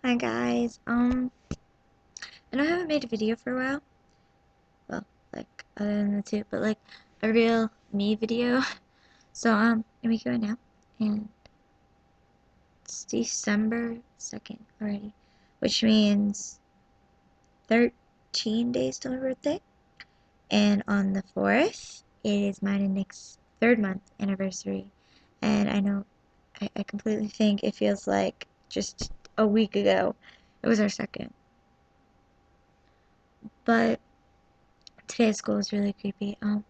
Hi guys. I know I haven't made a video for a while. Well, like other than the two, but like a real me video. So I'm making one now, and it's December 2nd already, which means 13 days till my birthday. And on the 4th, it is mine and Nick's 3rd-month anniversary. And I know I completely think it feels like just a week ago it was our second. But today at school was really creepy. But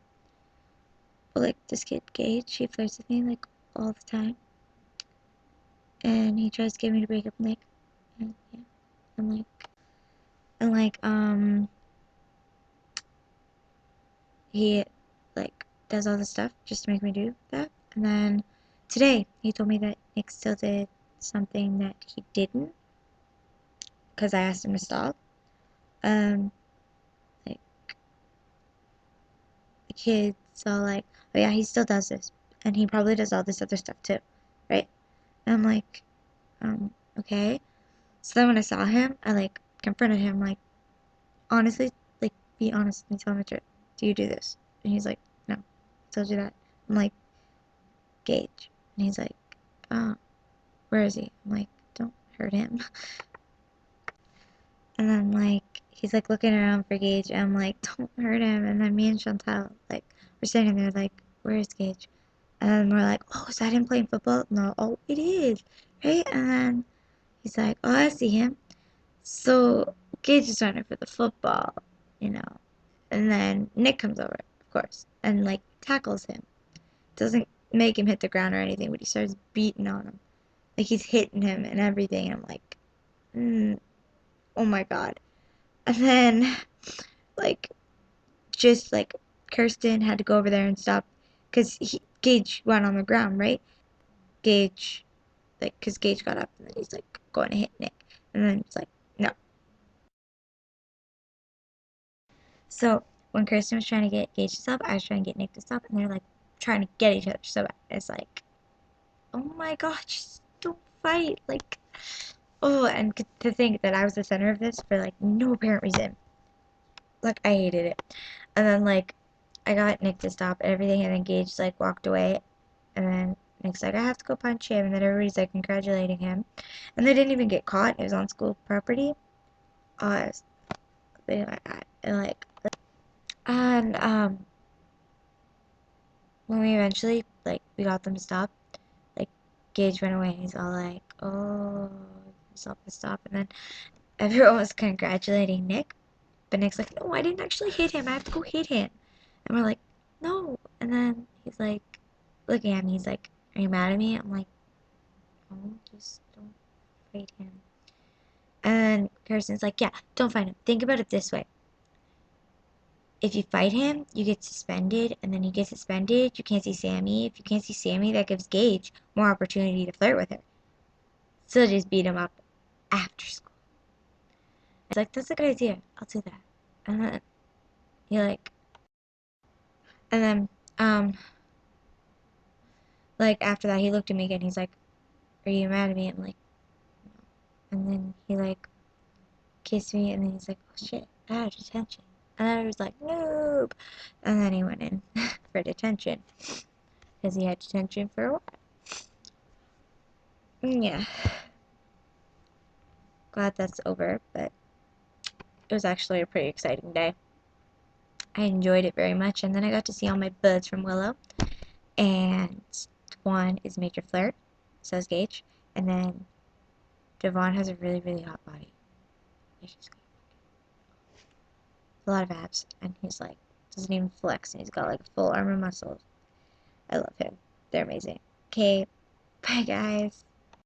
like this kid Gage, he flirts with me like all the time, and he tries to get me to break up with Nick. And yeah, and he like does all this stuff just to make me do that. And then today he told me that Nick still did something that he didn't because I asked him to stop. Like the kid's all like, oh yeah, he still does this, and he probably does all this other stuff too, right? And I'm like, okay. So then when I saw him, I like confronted him, like, honestly, like, be honest with me, tell me the truth. Do you do this? And he's like, no, I told you that. I'm like, Gage. And he's like, oh, where is he? I'm like, don't hurt him. And then like he's like looking around for Gage, and I'm like, don't hurt him. And then me and Chantal, like, we're sitting there like, where is Gage? And then we're like, oh, is that him playing football? No, oh, it is, right? And then he's like, oh, I see him. So Gage is running for the football, you know. And then Nick comes over, of course, and like tackles him. Doesn't make him hit the ground or anything, but he starts beating on him. Like he's hitting him and everything. And I'm like, oh my god. And then like just like Kirsten had to go over there and stop because Gage went on the ground, right? Gage, like, because Gage got up and then he's like going to hit Nick. And then it's like, no. So when Kirsten was trying to get Gage to stop, I was trying to get Nick to stop, and they're like trying to get each other so bad. It's like, oh my god, just don't fight. Like, oh, and to think that I was the center of this for like no apparent reason. Like, I hated it. And then like I got Nick to stop and everything, and then Gage like walked away, and then Nick's like, I have to go punch him, and then everybody's like congratulating him, and they didn't even get caught. It was on school property. Uh, and like, and when we eventually like we got them to stop, like Gage went away and he's all like, oh, he's all pissed off, and then everyone was congratulating Nick, but Nick's like, no, I didn't actually hit him, I have to go hit him. And we're like, no. And then he's like looking at me, he's like, are you mad at me? I'm like, no, just don't fight him. And Kirsten's like, yeah, don't fight him. Think about it this way. If you fight him, you get suspended, and then you get suspended, you can't see Sammy. If you can't see Sammy, that gives Gage more opportunity to flirt with her. So just beat him up after school. It's like, that's a good idea. I'll do that. And then he like, and then, like after that, he looked at me again. He's like, are you mad at me? I'm like, no. And then he like kissed me, and then he's like, oh shit, I had detention. And I was like, nope. And then he went in for detention because he had detention for a while. Yeah, glad that's over, but it was actually a pretty exciting day. I enjoyed it very much, and then I got to see all my buds from Willow, and Twan is Major Flirt, so is Gage, and then Devon has a really, really hot body. She's got a lot of abs, and he's like, doesn't even flex, and he's got like full arm and muscles. I love him. They're amazing. Okay, bye guys.